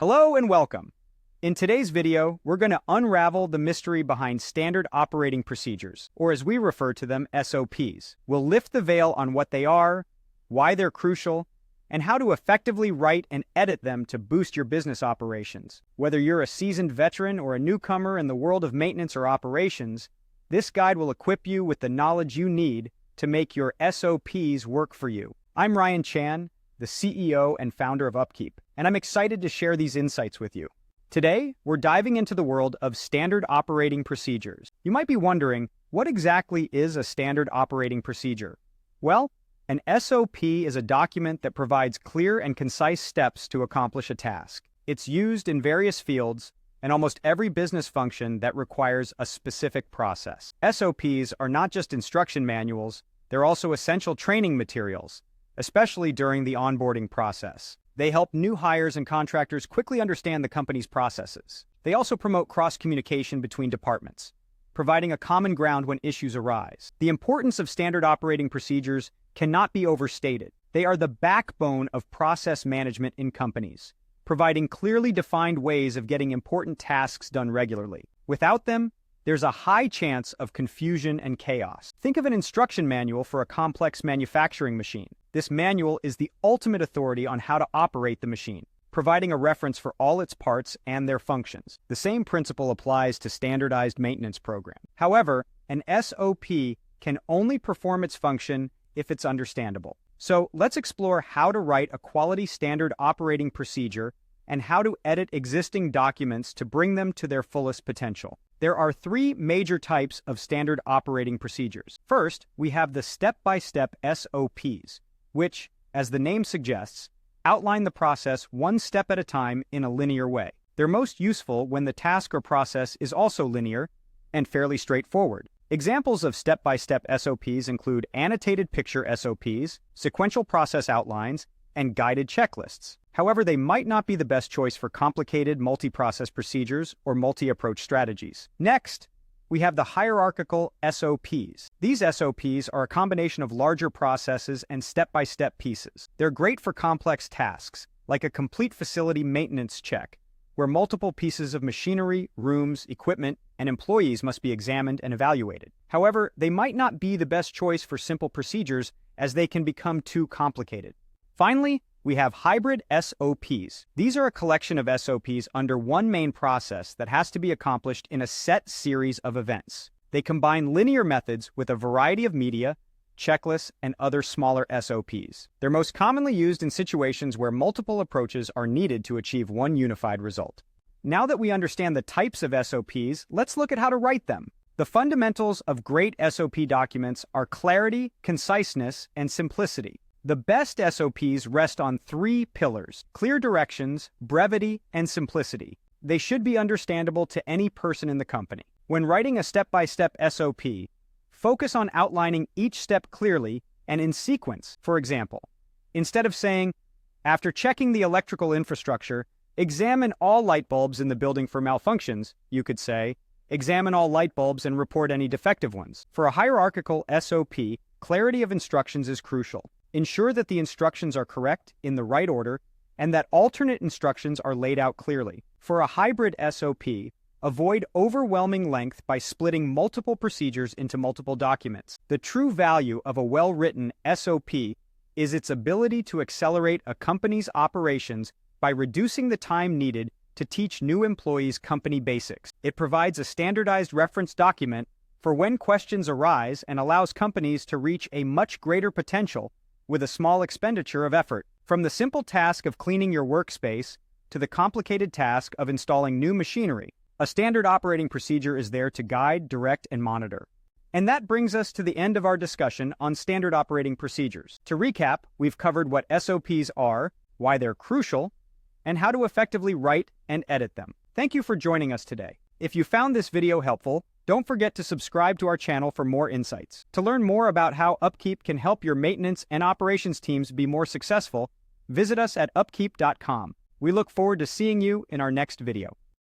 Hello and welcome. In today's video, we're going to unravel the mystery behind standard operating procedures, or as we refer to them, SOPs. We'll lift the veil on what they are, why they're crucial, and how to effectively write and edit them to boost your business operations. Whether you're a seasoned veteran or a newcomer in the world of maintenance or operations, this guide will equip you with the knowledge you need to make your SOPs work for you. I'm Ryan Chan, the CEO and founder of UpKeep, and I'm excited to share these insights with you. Today, we're diving into the world of standard operating procedures. You might be wondering, what exactly is a standard operating procedure? Well, an SOP is a document that provides clear and concise steps to accomplish a task. It's used in various fields and almost every business function that requires a specific process. SOPs are not just instruction manuals, they're also essential training materials, especially during the onboarding process. They help new hires and contractors quickly understand the company's processes. They also promote cross-communication between departments, providing a common ground when issues arise. The importance of standard operating procedures cannot be overstated. They are the backbone of process management in companies, providing clearly defined ways of getting important tasks done regularly. Without them, there's a high chance of confusion and chaos. Think of an instruction manual for a complex manufacturing machine. This manual is the ultimate authority on how to operate the machine, providing a reference for all its parts and their functions. The same principle applies to standardized maintenance programs. However, an SOP can only perform its function if it's understandable. So let's explore how to write a quality standard operating procedure and how to edit existing documents to bring them to their fullest potential. There are three major types of standard operating procedures. First, we have the step-by-step SOPs, which, as the name suggests, outline the process one step at a time in a linear way. They're most useful when the task or process is also linear and fairly straightforward. Examples of step-by-step SOPs include annotated picture SOPs, sequential process outlines, and guided checklists. However, they might not be the best choice for complicated multi-process procedures or multi-approach strategies. Next, we have the hierarchical SOPs. These SOPs are a combination of larger processes and step-by-step pieces. They're great for complex tasks, like a complete facility maintenance check, where multiple pieces of machinery, rooms, equipment, and employees must be examined and evaluated. However, they might not be the best choice for simple procedures as they can become too complicated. Finally, we have hybrid SOPs. These are a collection of SOPs under one main process that has to be accomplished in a set series of events. They combine linear methods with a variety of media, checklists, and other smaller SOPs. They're most commonly used in situations where multiple approaches are needed to achieve one unified result. Now that we understand the types of SOPs, let's look at how to write them. The fundamentals of great SOP documents are clarity, conciseness, and simplicity. The best SOPs rest on three pillars: clear directions, brevity, and simplicity. They should be understandable to any person in the company. When writing a step-by-step SOP, focus on outlining each step clearly and in sequence. For example, instead of saying, after checking the electrical infrastructure, examine all light bulbs in the building for malfunctions, you could say, examine all light bulbs and report any defective ones. For a hierarchical SOP, clarity of instructions is crucial. Ensure that the instructions are correct, in the right order, and that alternate instructions are laid out clearly. For a hybrid SOP, avoid overwhelming length by splitting multiple procedures into multiple documents. The true value of a well-written SOP is its ability to accelerate a company's operations by reducing the time needed to teach new employees company basics. It provides a standardized reference document for when questions arise and allows companies to reach a much greater potential with a small expenditure of effort. From the simple task of cleaning your workspace to the complicated task of installing new machinery, a standard operating procedure is there to guide, direct, and monitor. And that brings us to the end of our discussion on standard operating procedures. To recap, we've covered what SOPs are, why they're crucial, and how to effectively write and edit them. Thank you for joining us today. If you found this video helpful, don't forget to subscribe to our channel for more insights. To learn more about how UpKeep can help your maintenance and operations teams be more successful, visit us at upkeep.com. We look forward to seeing you in our next video.